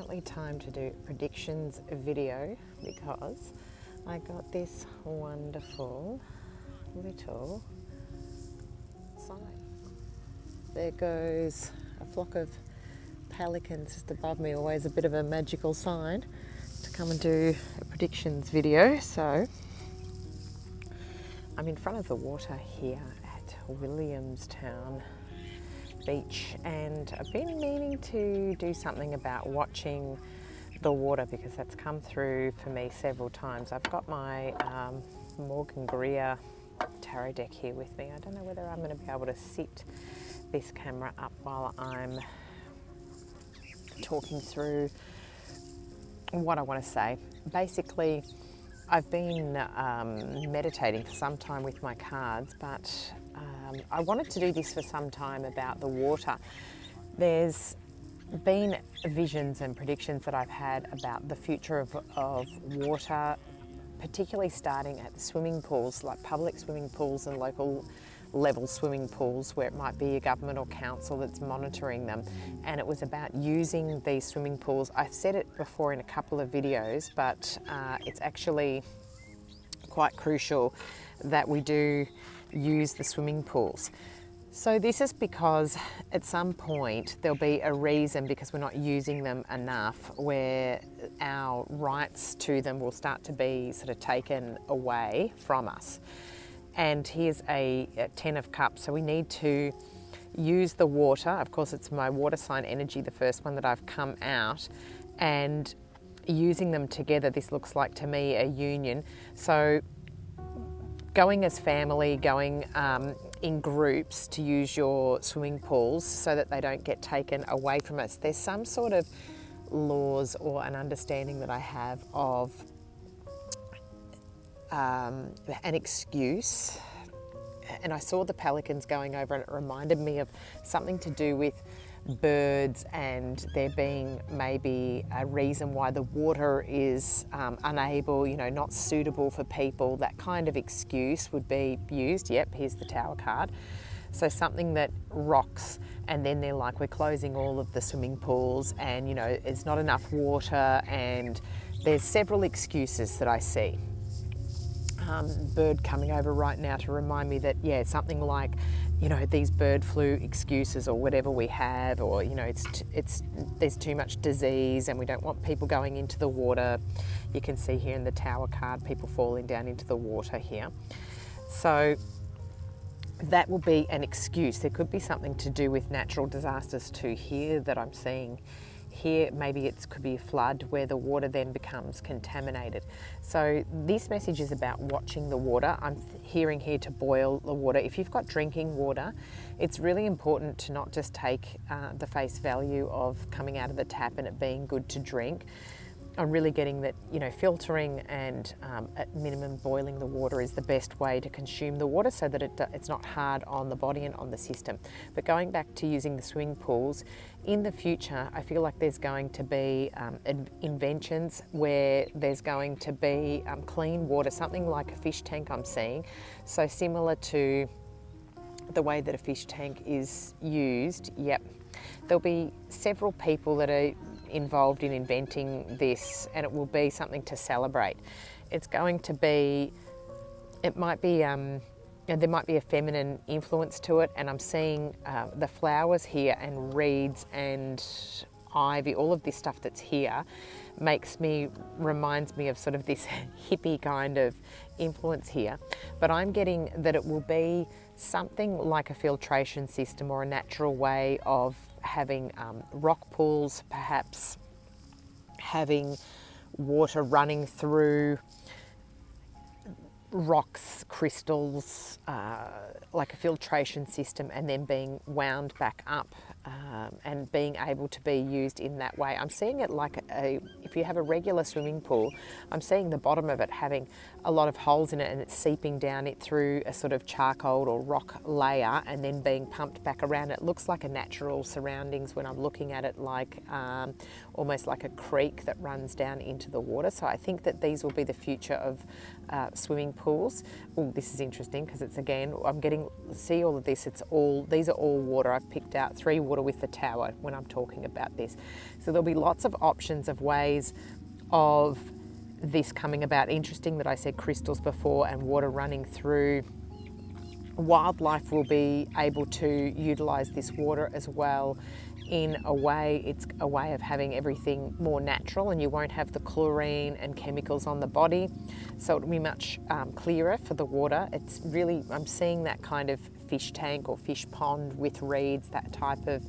definitely time to do predictions video because I got this wonderful little sign. There goes a flock of pelicans just above me, always a bit of a magical sign to come and do a predictions video. So I'm in front of the water here at Williamstown Beach, and I've been meaning to do something about watching the water because that's come through for me several times. I've got my Morgan Greer tarot deck here with me. I don't know whether I'm going to be able to sit this camera up while I'm talking through what I want to say. Basically, I've been meditating for some time with my cards, but I wanted to do this for some time about the water. There's been visions and predictions that I've had about the future of water, particularly starting at the swimming pools, like public swimming pools and local level swimming pools where it might be a government or council that's monitoring them. And it was about using these swimming pools. I've said it before in a couple of videos, but it's actually quite crucial that we do use the swimming pools. So this is because at some point there'll be a reason, because we're not using them enough, where our rights to them will start to be sort of taken away from us. And here's a 10 of cups, so we need to use the water. Of course, it's my water sign energy, the first one that I've come out, and using them together, this looks like to me a union. So going as family, going in groups to use your swimming pools so that they don't get taken away from us. There's some sort of laws or an understanding that I have of an excuse, and I saw the pelicans going over and it reminded me of something to do with birds and there being maybe a reason why the water is unable, not suitable for people. That kind of excuse would be used. Yep, here's the Tower card. So something that rocks, and then they're like, we're closing all of the swimming pools and it's not enough water, and there's several excuses that I see. Bird coming over right now to remind me that, something like, these bird flu excuses or whatever we have, or there's too much disease and we don't want people going into the water. You can see here in the Tower card people falling down into the water here. So that will be an excuse. There could be something to do with natural disasters too here that I'm seeing. Here, maybe it could be a flood where the water then becomes contaminated. So this message is about watching the water. I'm hearing here to boil the water. If you've got drinking water, it's really important to not just take the face value of coming out of the tap and it being good to drink. I'm really getting that, filtering and at minimum boiling the water is the best way to consume the water so that it's not hard on the body and on the system. But going back to using the swimming pools, in the future, I feel like there's going to be inventions where there's going to be clean water, something like a fish tank I'm seeing. So similar to the way that a fish tank is used, yep. There'll be several people that are involved in inventing this, and it will be something to celebrate. It's going to be, it might be, there might be a feminine influence to it, and I'm seeing the flowers here and reeds and ivy, all of this stuff that's here reminds me of sort of this hippie kind of influence here. But I'm getting that it will be something like a filtration system or a natural way of having rock pools, perhaps having water running through rocks, crystals, like a filtration system, and then being wound back up and being able to be used in that way. I'm seeing it like if you have a regular swimming pool, I'm seeing the bottom of it having a lot of holes in it and it's seeping down it through a sort of charcoal or rock layer and then being pumped back around. It looks like a natural surroundings when I'm looking at it, like almost like a creek that runs down into the water. So I think that these will be the future of swimming pools. Oh, this is interesting because it's, again, I'm getting, see all of this, these are all water. I've picked out 3 water with the tower when I'm talking about this. So there'll be lots of options of ways of this coming about. Interesting that I said crystals before and water running through. Wildlife will be able to utilize this water as well. In a way, it's a way of having everything more natural, and you won't have the chlorine and chemicals on the body, so it'll be much clearer for the water. It's really, I'm seeing that kind of fish tank or fish pond with reeds, that type of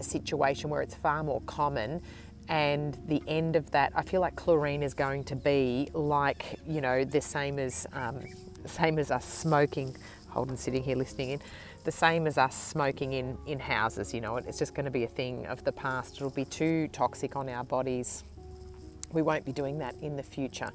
situation where it's far more common. And the end of that, I feel like chlorine is going to be like, you know, the same as us smoking. Holden's sitting here listening in. The same as us smoking in houses, you know, it's just going to be a thing of the past. It'll be too toxic on our bodies. We won't be doing that in the future.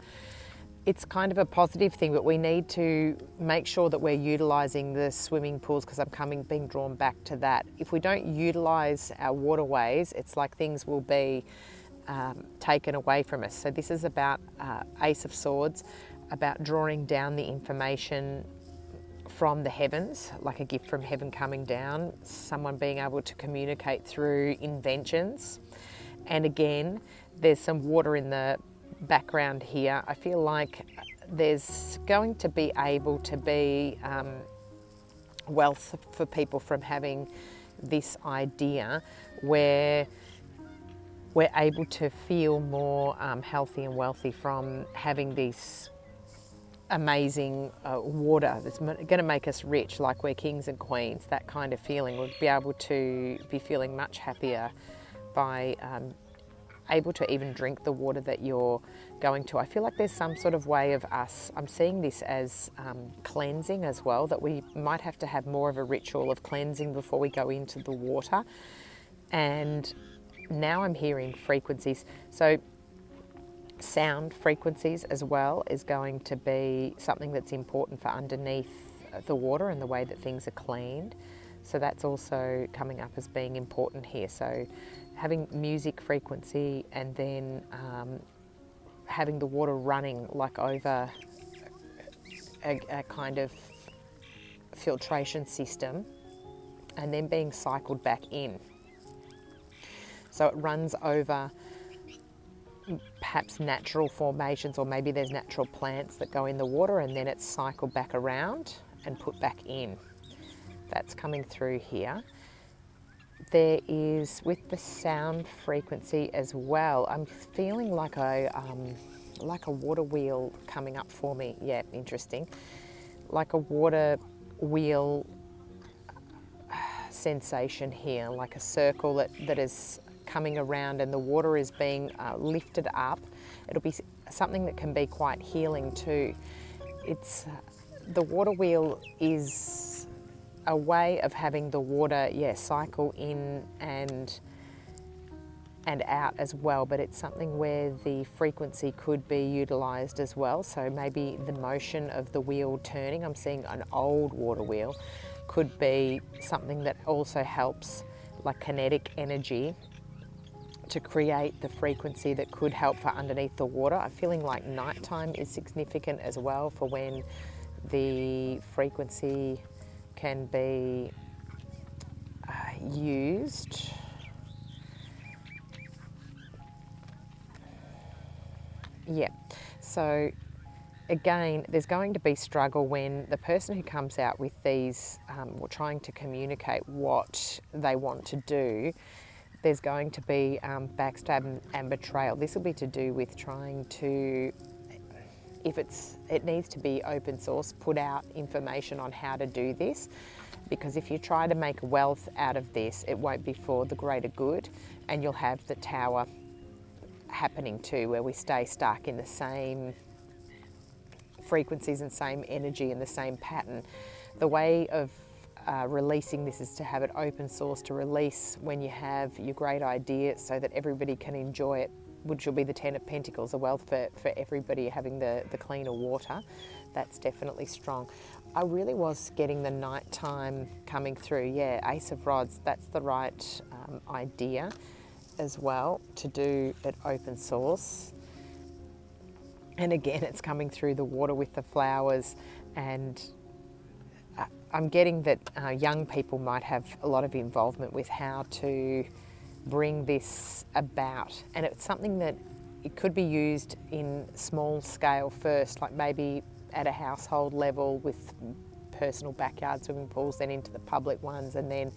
It's kind of a positive thing, but we need to make sure that we're utilising the swimming pools, because I'm being drawn back to that. If we don't utilise our waterways, it's like things will be taken away from us. So this is about Ace of Swords, about drawing down the information from the heavens, like a gift from heaven coming down, someone being able to communicate through inventions. And again, there's some water in the background here. I feel like there's going to be able to be wealth for people from having this idea where we're able to feel more healthy and wealthy from having this amazing water that's going to make us rich, like we're kings and queens, that kind of feeling. We'll be able to be feeling much happier by able to even drink the water that you're going to. I feel like there's some sort of way of us, I'm seeing this as cleansing as well, that we might have to have more of a ritual of cleansing before we go into the water. And now I'm hearing frequencies. So sound frequencies as well is going to be something that's important for underneath the water and the way that things are cleaned. So that's also coming up as being important here. So having music frequency, and then having the water running like over a kind of filtration system, and then being cycled back in. So it runs over perhaps natural formations, or maybe there's natural plants that go in the water, and then it's cycled back around and put back in. That's coming through here. There is, with the sound frequency as well, I'm feeling like a water wheel coming up for me. Yeah, interesting. Like a water wheel sensation here, like a circle that is coming around, and the water is being lifted up. It'll be something that can be quite healing too. It's the water wheel is a way of having the water, cycle in and out as well, but it's something where the frequency could be utilised as well. So maybe the motion of the wheel turning, I'm seeing an old water wheel, could be something that also helps, like kinetic energy, to create the frequency that could help for underneath the water. I'm feeling like nighttime is significant as well for when the frequency can be used. Yeah, so again, there's going to be struggle when the person who comes out with these, or trying to communicate what they want to do, there's going to be backstab and betrayal. This will be to do with trying to, it needs to be open source, put out information on how to do this, because if you try to make wealth out of this, it won't be for the greater good, and you'll have the tower happening too, where we stay stuck in the same frequencies and same energy and the same pattern. The way of releasing this is to have it open source, to release when you have your great idea so that everybody can enjoy it, which will be the Ten of Pentacles, the wealth for everybody, having the cleaner water. That's definitely strong. I really was getting the nighttime coming through. Yeah, Ace of Rods, that's the right idea as well, to do it open source. And again, it's coming through the water with the flowers, and I'm getting that young people might have a lot of involvement with how to bring this about, and it's something that it could be used in small scale first, like maybe at a household level with personal backyard swimming pools, then into the public ones, and then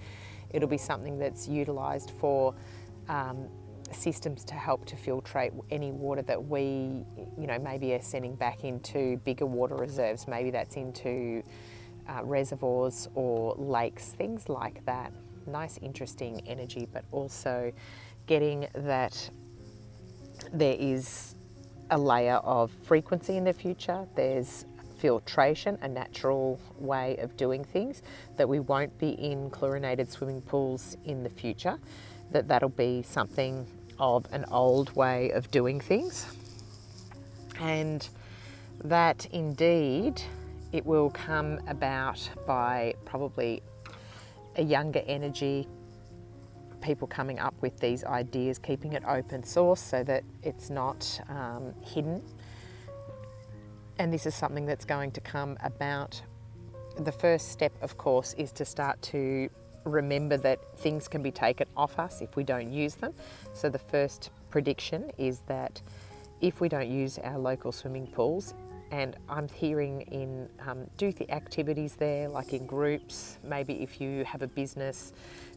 it'll be something that's utilised for systems to help to filtrate any water that we, maybe are sending back into bigger water reserves. Maybe that's into reservoirs or lakes, things like that. Nice, interesting energy, but also getting that there is a layer of frequency in the future. There's filtration, a natural way of doing things, that we won't be in chlorinated swimming pools in the future, that'll be something of an old way of doing things, and that indeed it will come about by probably a younger energy, people coming up with these ideas, keeping it open source so that it's not hidden. And this is something that's going to come about. The first step, of course, is to start to remember that things can be taken off us if we don't use them. So the first prediction is that if we don't use our local swimming pools, and I'm hearing in do the activities there, like in groups, maybe if you have a business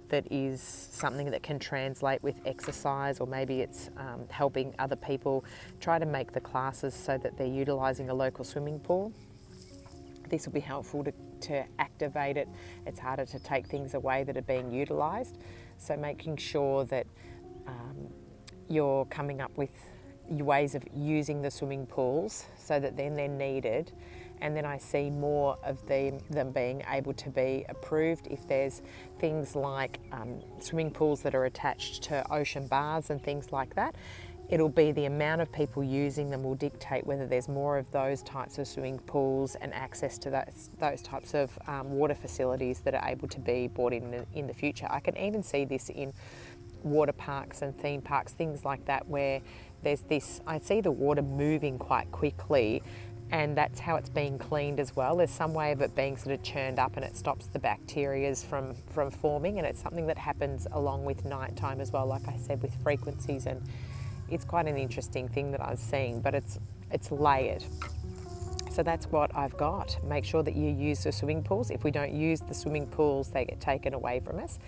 that is something that can translate with exercise, or maybe it's helping other people, try to make the classes so that they're utilising a local swimming pool. This will be helpful to activate it. It's harder to take things away that are being utilised. So making sure that you're coming up with ways of using the swimming pools so that then they're needed. And then I see more of them being able to be approved. If there's things like swimming pools that are attached to ocean bars and things like that, it'll be the amount of people using them will dictate whether there's more of those types of swimming pools and access to those types of water facilities that are able to be brought in the future. I can even see this in water parks and theme parks, things like that, where there's this, I see the water moving quite quickly, and that's how it's being cleaned as well. There's some way of it being sort of churned up, and it stops the bacterias from forming, and it's something that happens along with nighttime as well, like I said, with frequencies. And it's quite an interesting thing that I'm seeing, but it's layered. So that's what I've got. Make sure that you use the swimming pools. If we don't use the swimming pools, they get taken away from us.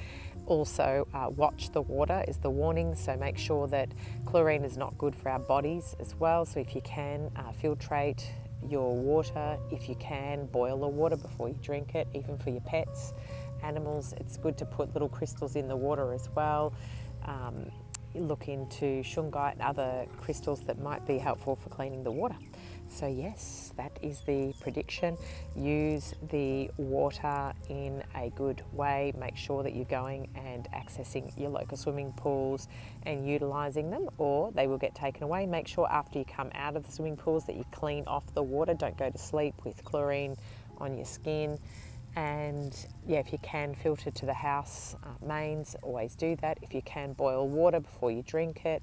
Also, watch the water is the warning. So make sure that chlorine is not good for our bodies as well. So if you can, filtrate your water. If you can, boil the water before you drink it, even for your pets, animals. It's good to put little crystals in the water as well. Look into shungite and other crystals that might be helpful for cleaning the water. So yes, that is the prediction. Use the water in a good way. Make sure that you're going and accessing your local swimming pools and utilising them, or they will get taken away. Make sure after you come out of the swimming pools that you clean off the water. Don't go to sleep with chlorine on your skin. And yeah, if you can, filter to the house mains, always do that. If you can boil water before you drink it,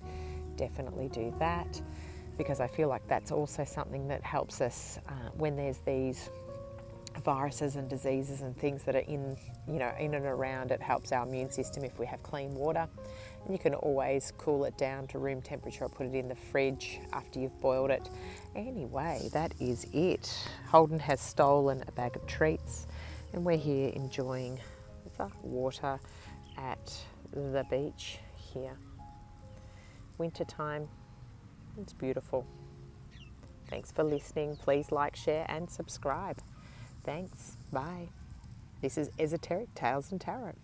definitely do that, because I feel like that's also something that helps us when there's these viruses and diseases and things that are in and around. It helps our immune system if we have clean water. And you can always cool it down to room temperature or put it in the fridge after you've boiled it. Anyway, that is it. Holden has stolen a bag of treats, and we're here enjoying the water at the beach here. Wintertime, it's beautiful. Thanks for listening. Please like, share and subscribe. Thanks. Bye. This is Ezzateric Tales Tarot.